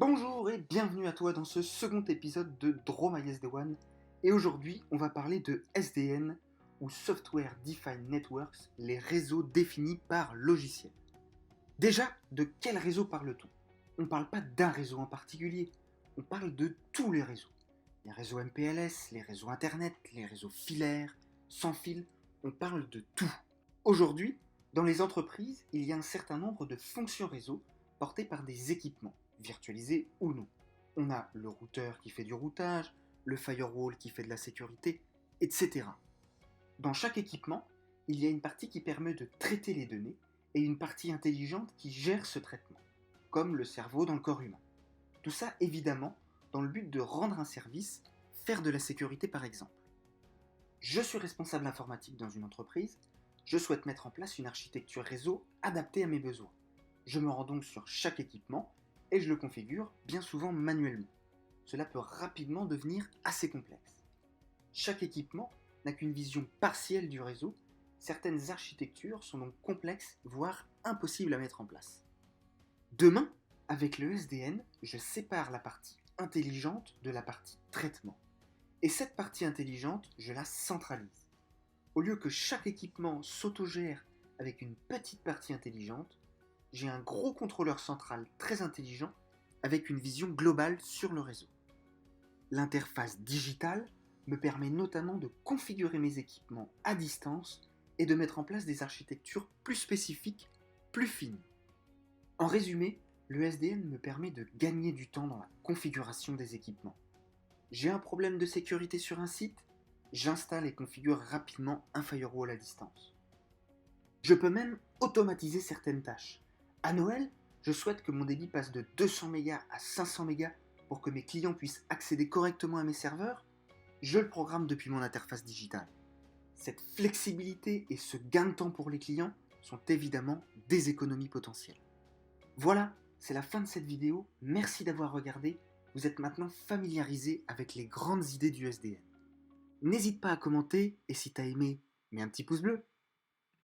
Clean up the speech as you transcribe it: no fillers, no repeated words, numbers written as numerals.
Bonjour et bienvenue à toi dans ce second épisode de Draw My SD1. Et aujourd'hui, on va parler de SDN ou Software Defined Networks, les réseaux définis par logiciel. Déjà, de quel réseau parle-t-on? On ne parle pas d'un réseau en particulier, on parle de tous les réseaux. Les réseaux MPLS, les réseaux Internet, les réseaux filaires, sans fil, on parle de tout. Aujourd'hui, dans les entreprises, il y a un certain nombre de fonctions réseau portées par des équipements, virtualisés ou non. On a le routeur qui fait du routage, le firewall qui fait de la sécurité, etc. Dans chaque équipement, il y a une partie qui permet de traiter les données et une partie intelligente qui gère ce traitement, comme le cerveau dans le corps humain. Tout ça, évidemment, dans le but de rendre un service, faire de la sécurité par exemple. Je suis responsable informatique dans une entreprise, je souhaite mettre en place une architecture réseau adaptée à mes besoins. Je me rends donc sur chaque équipement et je le configure bien souvent manuellement. Cela peut rapidement devenir assez complexe. Chaque équipement n'a qu'une vision partielle du réseau, certaines architectures sont donc complexes, voire impossibles à mettre en place. Demain, avec le SDN, je sépare la partie intelligente de la partie traitement. Et cette partie intelligente, je la centralise. Au lieu que chaque équipement s'autogère avec une petite partie intelligente, j'ai un gros contrôleur central très intelligent avec une vision globale sur le réseau. L'interface digitale me permet notamment de configurer mes équipements à distance et de mettre en place des architectures plus spécifiques, plus fines. En résumé, le SDN me permet de gagner du temps dans la configuration des équipements. J'ai un problème de sécurité sur un site, j'installe et configure rapidement un firewall à distance. Je peux même automatiser certaines tâches. À Noël, je souhaite que mon débit passe de 200 mégas à 500 mégas pour que mes clients puissent accéder correctement à mes serveurs. Je le programme depuis mon interface digitale. Cette flexibilité et ce gain de temps pour les clients sont évidemment des économies potentielles. Voilà, c'est la fin de cette vidéo. Merci d'avoir regardé. Vous êtes maintenant familiarisé avec les grandes idées du SDN. N'hésite pas à commenter et si t'as aimé, mets un petit pouce bleu.